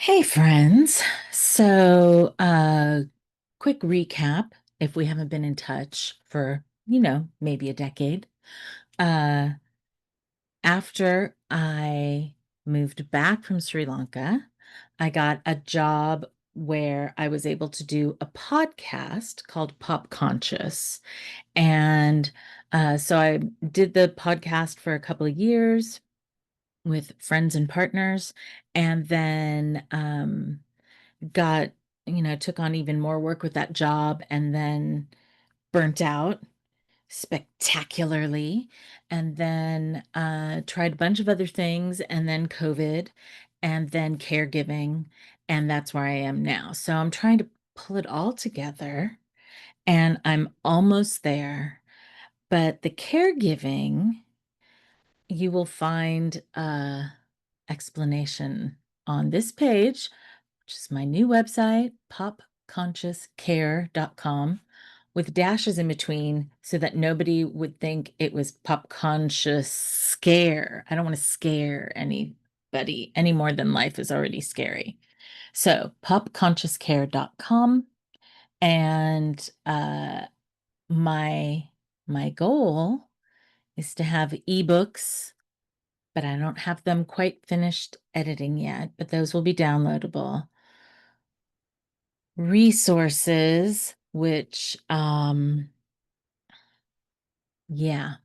Hey, friends. Quick recap if we haven't been in touch for, maybe a decade. Uh, After I moved back from Sri Lanka, I got a job where I was able to do a podcast called Pop Conscious. And so I did the podcast for a couple of years with friends and partners. And then, got, took on even more work with that job and then burnt out spectacularly. And then tried a bunch of other things and then COVID and then caregiving. And that's where I am now. So I'm trying to pull it all together and I'm almost there. But the caregiving, you will find explanation on this page, which is my new website, popconsciouscare.com, with dashes in between so that nobody would think it was pop conscious scare. I don't want to scare anybody any more than life is already scary. So, popconsciouscare.com. And my my goal is to have ebooks, but I don't have them quite finished editing yet, but those will be downloadable. Resources, which, yeah,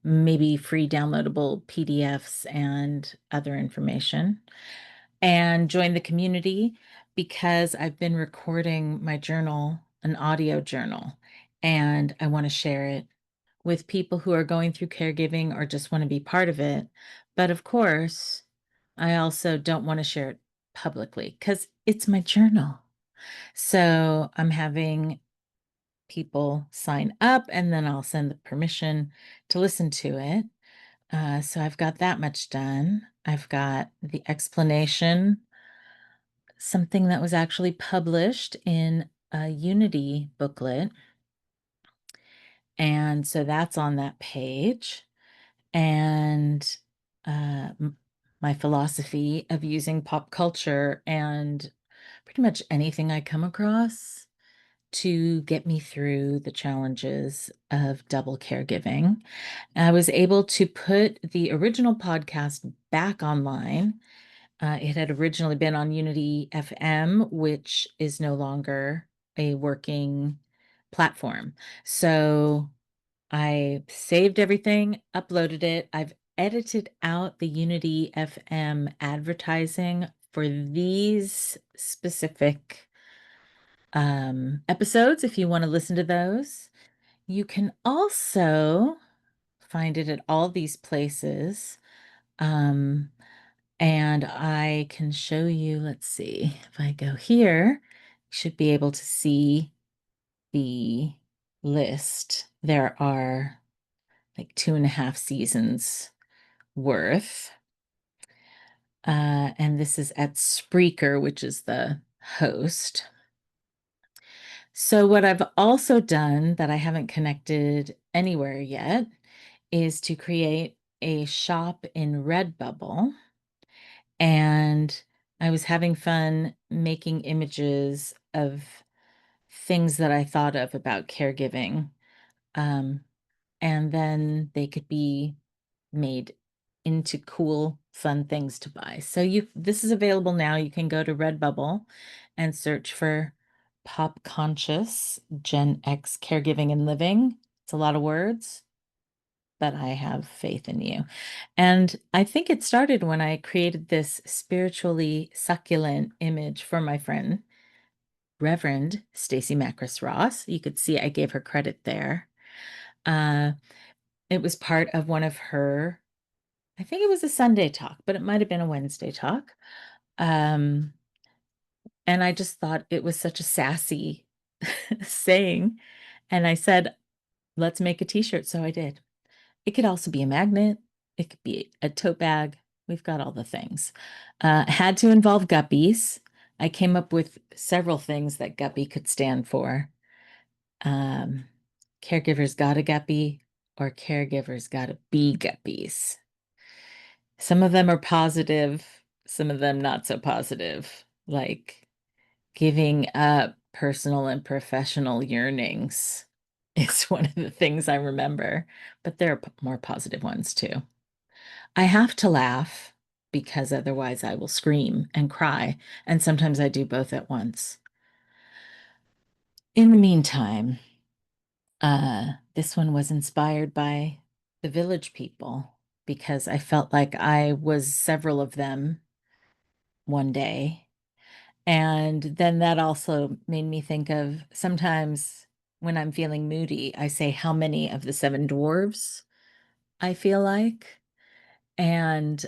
maybe free downloadable PDFs and other information. And join the community because I've been recording my journal, an audio journal, and I want to share it with people who are going through caregiving or just want to be part of it. But of course, I also don't want to share it publicly because it's my journal. So I'm having people sign up and then I'll send the permission to listen to it. So I've got that much done. I've got the explanation, something that was actually published in a Unity booklet. And so that's on that page. And my philosophy of using pop culture and pretty much anything I come across to get me through the challenges of double caregiving. I was able to put the original podcast back online. It had originally been on Unity FM, which is no longer a working platform. So I saved everything, uploaded it. I've edited out the Unity FM advertising for these specific episodes if you want to listen to those. You can also find it at all these places. Um, and I can show you, let's see, if I go here, you should be able to see the list. There are like 2.5 seasons worth. And this is at Spreaker, which is the host. So, what I've also done that I haven't connected anywhere yet is to create a shop in Redbubble. And I was having fun making images of things that I thought of about caregiving. Um, and then they could be made into cool, fun things to buy. So this is available now. You can go to Redbubble and search for Pop Conscious Gen X Caregiving and Living. It's a lot of words, but I have faith in you. And I think it started when I created this spiritually succulent image for my friend, Reverend Stacy Macris Ross. You could see I gave her credit there. Uh, it was part of one of her, I think it was a Sunday talk, but it might have been a Wednesday talk. Um, and I just thought it was such a sassy saying. And I said, let's make a t-shirt. So I did. It could also be a magnet. It could be a tote bag. We've got all the things. Had to involve guppies. I came up with several things that guppy could stand for. Um, Caregivers got a guppy or caregivers got to be guppies. Some of them are positive, some of them not so positive. like giving up personal and professional yearnings is one of the things I remember, but there are more positive ones too. I have to laugh because otherwise I will scream and cry, and sometimes I do both at once. In the meantime, this one was inspired by the village people because I felt like I was several of them one day. And then that also made me think of sometimes when I'm feeling moody, I say how many of the seven dwarves I feel like. And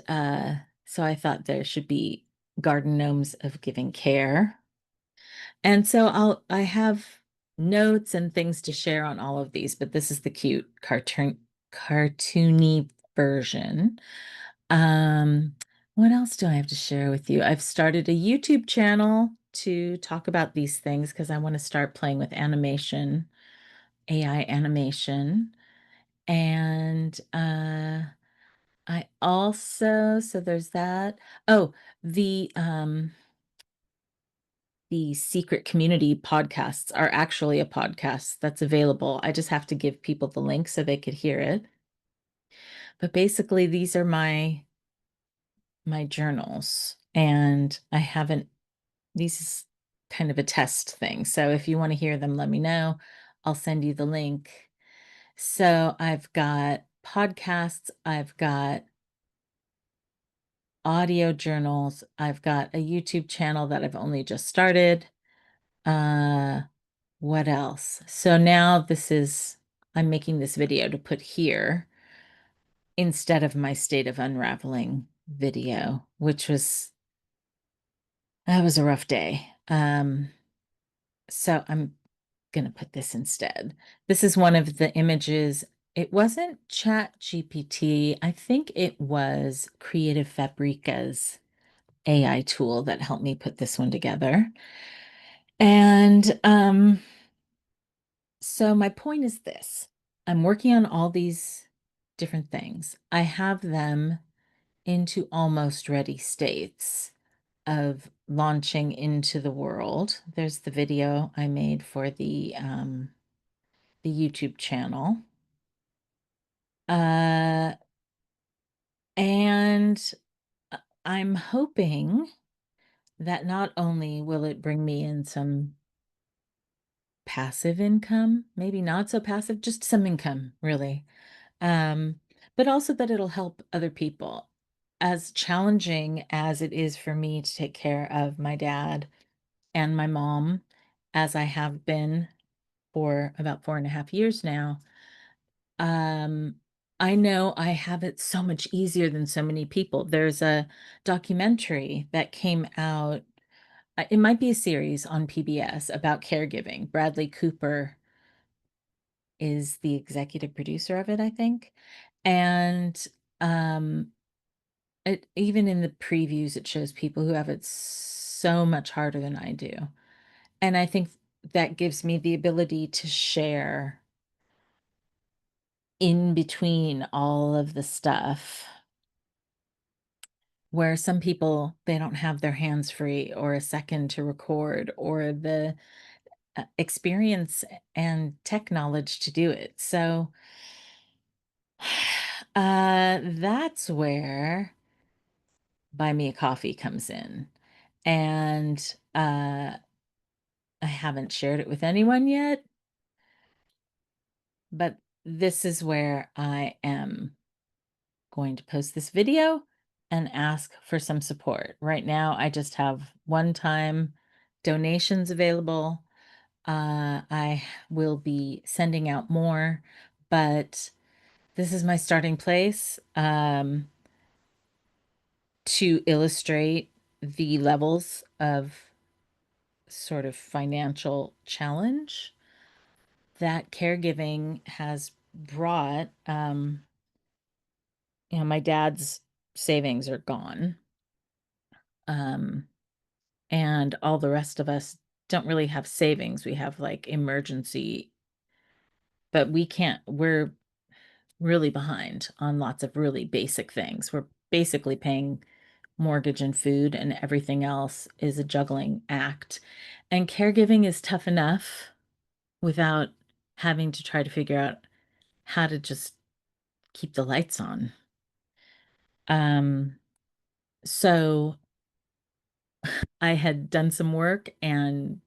so I thought there should be garden gnomes of giving care. And so I have notes and things to share on all of these, but this is the cute cartoony version. Um, what else do I have to share with you? I've started a YouTube channel to talk about these things because I want to start playing with animation, AI animation. And I also, so there's that. Oh, the um the secret community podcasts are actually a podcast that's available. I just have to give people the link so they could hear it. But basically, these are my journals, and I haven't, these is kind of a test thing. So if you want to hear them, let me know. I'll send you the link. So I've got podcasts, I've got audio journals, I've got a YouTube channel that I've only just started. Uh, what else? So now I'm making this video to put here instead of my state of unraveling video, that was a rough day. So I'm gonna put this instead. This is one of the images. It wasn't Chat GPT. I think it was Creative Fabrica's AI tool that helped me put this one together. And so my point is this. I'm working on all these different things. I have them into almost ready states of launching into the world. There's the video I made for the YouTube channel. Uh, and I'm hoping that not only will it bring me in some passive income, maybe not so passive, just some income, really. Um, but also that it'll help other people. As challenging as it is for me to take care of my dad and my mom, as I have been for about 4.5 years now, um, I know I have it so much easier than so many people. There's a documentary that came out, it might be a series on PBS about caregiving. Bradley Cooper is the executive producer of it, I think. And um, even in the previews, it shows people who have it so much harder than I do. And I think that gives me the ability to share in between all of the stuff where some people, they don't have their hands free or a second to record or the experience and tech knowledge to do it. So that's where Buy Me a Coffee comes in. And I haven't shared it with anyone yet, but this is where I am going to post this video and ask for some support. Right now, I just have one-time donations available. I will be sending out more, but this is my starting place to illustrate the levels of sort of financial challenge that caregiving has brought. My dad's savings are gone. Um, and all the rest of us don't really have savings. We have like emergency, but we're really behind on lots of really basic things. We're basically paying mortgage and food, and everything else is a juggling act. And caregiving is tough enough without having to try to figure out how to just keep the lights on. Um, so I had done some work and,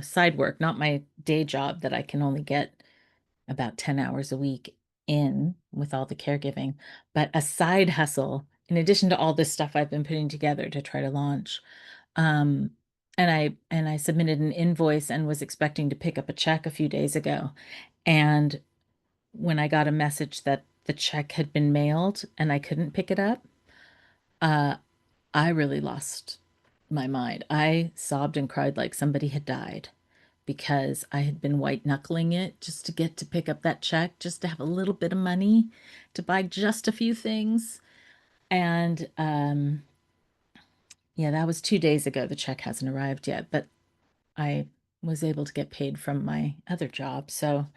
side work, not my day job that I can only get about 10 hours a week in with all the caregiving, but a side hustle in addition to all this stuff I've been putting together to try to launch. Um, and I submitted an invoice and was expecting to pick up a check a few days ago. And when I got a message that the check had been mailed and I couldn't pick it up, uh, I really lost my mind. I sobbed and cried like somebody had died because I had been white knuckling it just to get to pick up that check, just to have a little bit of money to buy just a few things. And yeah, that was 2 days ago. The check hasn't arrived yet, but I was able to get paid from my other job. So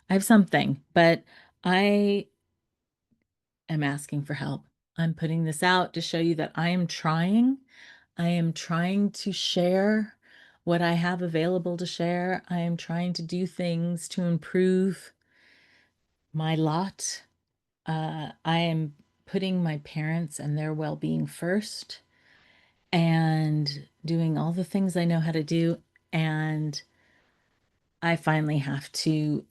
I have something, but I am asking for help. I'm putting this out to show you that I am trying. I am trying to share what I have available to share. I am trying to do things to improve my lot. I am putting my parents and their well being first and doing all the things I know how to do. And I finally have to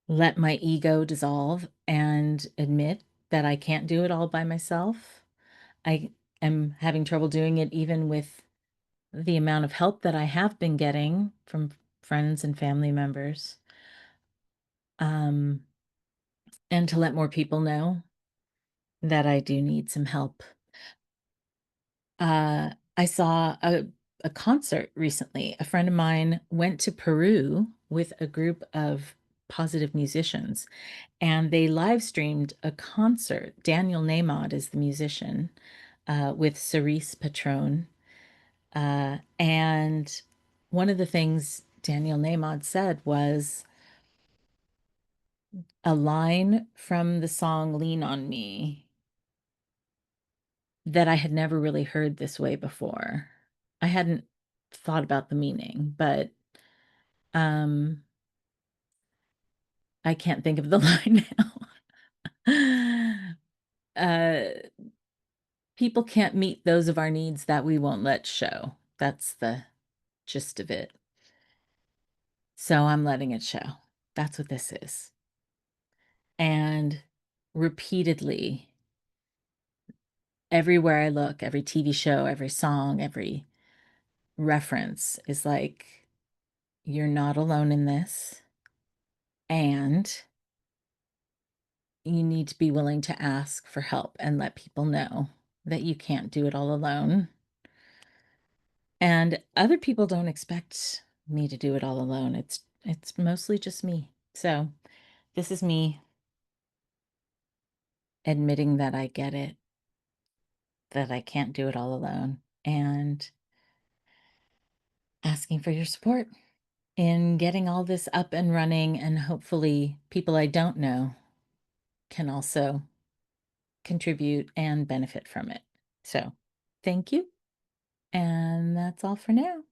let my ego dissolve and admit that I can't do it all by myself. I am having trouble doing it even with the amount of help that I have been getting from friends and family members. Um, and to let more people know that I do need some help. I saw a concert recently. A friend of mine went to Peru with a group of positive musicians and they live streamed a concert. Daniel Namod is the musician with Cerise Patron. And one of the things Daniel Namod said was a line from the song Lean on Me that I had never really heard this way before. I hadn't thought about the meaning, but um, I can't think of the line now. People can't meet those of our needs that we won't let show. That's the gist of it. So I'm letting it show. That's what this is. And repeatedly, everywhere I look, every TV show, every song, every reference is like, you're not alone in this. And you need to be willing to ask for help and let people know that you can't do it all alone. And other people don't expect me to do it all alone. It's mostly just me. So this is me admitting that I get it, that I can't do it all alone, and asking for your support in getting all this up and running. And hopefully, people I don't know can also contribute and benefit from it. So, thank you. And that's all for now.